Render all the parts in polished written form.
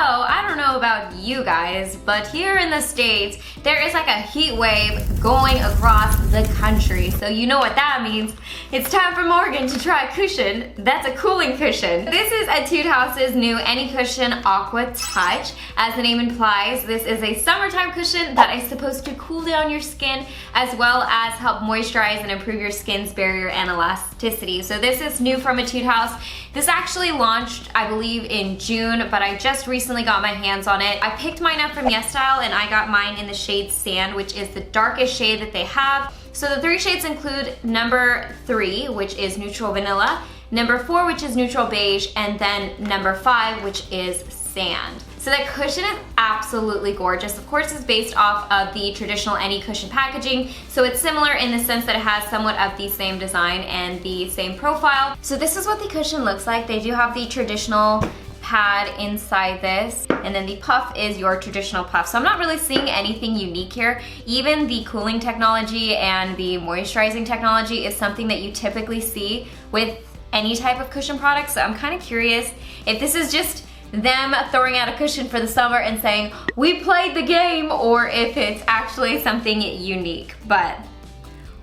I don't know about you guys, but here in the States, there is like a heat wave going across the country. So you know what that means. It's time for Morgan to try a cushion that's a cooling cushion. This is Etude House's new Any Cushion Aqua Touch. As the name implies, this is a summertime cushion that is supposed to cool down your skin as well as help moisturize and improve your skin's barrier and elasticity. So this is new from Etude House. This actually launched, I believe, in June, but I just recently got my hands on it. I picked mine up from YESSTYLE and I got mine in the shade Sand, which is the darkest shade that they have. So the 3 shades include number 3, which is Neutral Vanilla, number 4, which is Neutral Beige, and then number 5, which is Sand. So that cushion is absolutely gorgeous. Of course, it's based off of the traditional Any Cushion packaging, so it's similar in the sense that it has somewhat of the same design and the same profile. So this is what the cushion looks like. They do have the traditional pad inside this, and then the puff is your traditional puff. So I'm not really seeing anything unique here. Even the cooling technology and the moisturizing technology is something that you typically see with any type of cushion product. So I'm kind of curious if this is just them throwing out a cushion for the summer and saying, we played the game, or if it's actually something unique, but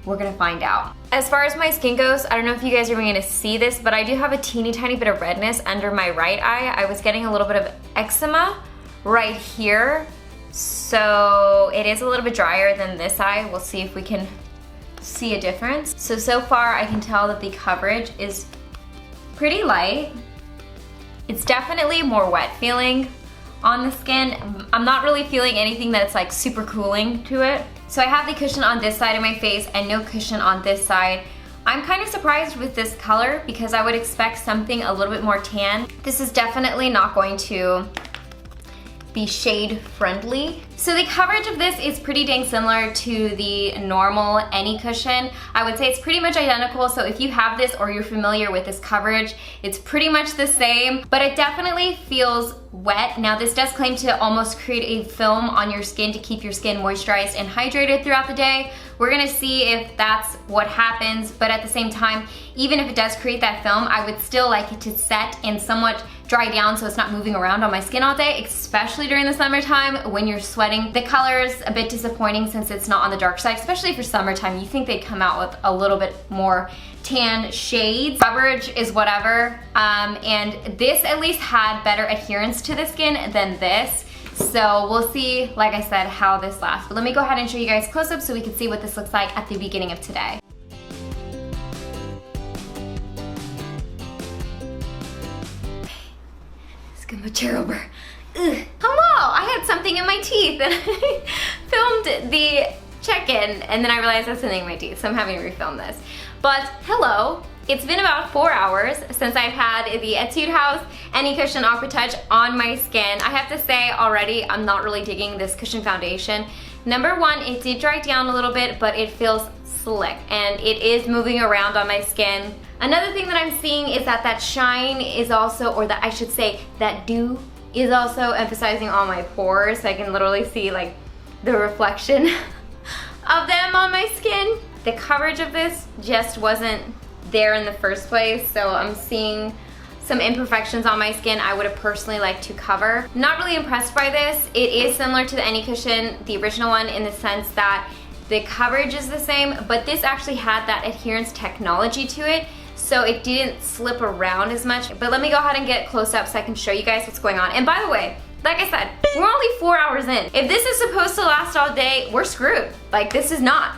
we're gonna find out. As far as my skin goes, I don't know if you guys are gonna see this, but I do have a teeny tiny bit of redness under my right eye. I was getting a little bit of eczema right here, so it is a little bit drier than this eye. We'll see if we can see a difference. So far I can tell that the coverage is pretty light. It's definitely more wet feeling on the skin. I'm not really feeling anything that's like super cooling to it. So I have the cushion on this side of my face and no cushion on this side. I'm kind of surprised with this color because I would expect something a little bit more tan. This is definitely not going to be shade friendly. So the coverage of this is pretty dang similar to the normal Any Cushion. I would say it's pretty much identical, so if you have this or you're familiar with this coverage, it's pretty much the same, but it definitely feels wet. Now this does claim to almost create a film on your skin to keep your skin moisturized and hydrated throughout the day. We're gonna see if that's what happens, but at the same time, even if it does create that film, I would still like it to set and somewhat dry down so it's not moving around on my skin all day, especially during the summertime when you're sweating. The color is a bit disappointing since it's not on the dark side, especially for summertime. You think they'd come out with a little bit more tan shades. Coverage is whatever, and this at least had better adherence to the skin than this. So we'll see, like I said, how this lasts. But let me go ahead and show you guys close up so we can see what this looks like at the beginning of today. Get my chair over. Ugh. Hello, I had something in my teeth and I filmed the check-in and then I realized that's something in my teeth, so I'm having to refilm this. But hello, it's been about 4 hours since I've had the Etude House Any Cushion Aqua Touch on my skin. I have to say already, I'm not really digging this cushion foundation. Number 1, it did dry down a little bit, but it feels slick and it is moving around on my skin. Another thing that I'm seeing is that that shine is also, or that I should say, that dew is also emphasizing on my pores. So I can literally see like the reflection of them on my skin. The coverage of this just wasn't there in the first place, so I'm seeing some imperfections on my skin I would have personally liked to cover. Not really impressed by this. It is similar to the Any Cushion, the original one, in the sense that the coverage is the same, but this actually had that adherence technology to it, so it didn't slip around as much. But let me go ahead and get close up so I can show you guys what's going on. And by the way, like I said, we're only 4 hours in. If this is supposed to last all day, we're screwed. Like, this is not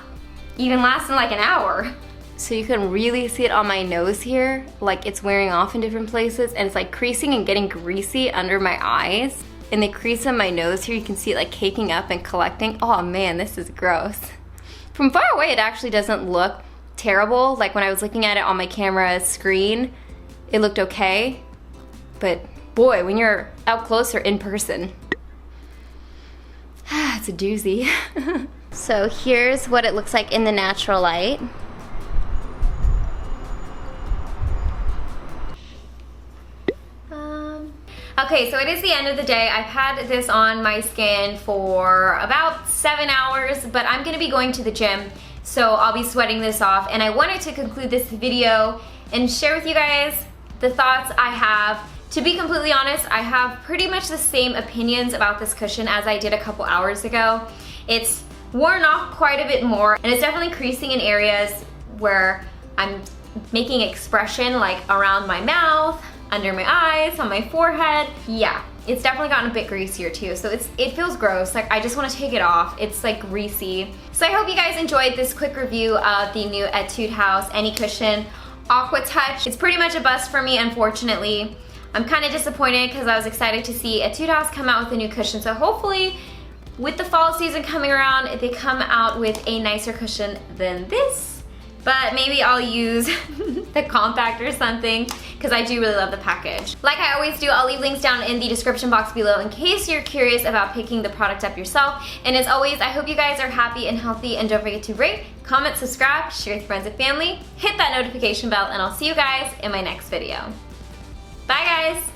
even lasting like an hour. So you can really see it on my nose here, like it's wearing off in different places, and it's like creasing and getting greasy under my eyes. And the crease in my nose here, you can see it like caking up and collecting. Oh man, this is gross. From far away, it actually doesn't look terrible. Like when I was looking at it on my camera screen, it looked okay. But boy, when you're out close or in person, it's a doozy. So here's what it looks like in the natural light. Okay, so it is the end of the day. I've had this on my skin for about 7 hours, but I'm gonna be going to the gym, so I'll be sweating this off. And I wanted to conclude this video and share with you guys the thoughts I have To be completely honest, I have pretty much the same opinions about this cushion as I did a couple hours ago. It's worn off quite a bit more, and it's definitely creasing in areas where I'm making expression, like around my mouth, under my eyes, on my forehead. Yeah, it's definitely gotten a bit greasier too, so it feels gross. Like, I just want to take it off. It's like greasy. So I hope you guys enjoyed this quick review of the new Etude House Any Cushion Aqua Touch. It's pretty much a bust for me, unfortunately. I'm kind of disappointed because I was excited to see Etude House come out with a new cushion, so hopefully with the fall season coming around, they come out with a nicer cushion than this. But maybe I'll use the compact or something, because I do really love the package. Like I always do, I'll leave links down in the description box below in case you're curious about picking the product up yourself. And as always, I hope you guys are happy and healthy, and don't forget to rate, comment, subscribe, share with friends and family, hit that notification bell, and I'll see you guys in my next video. Bye guys!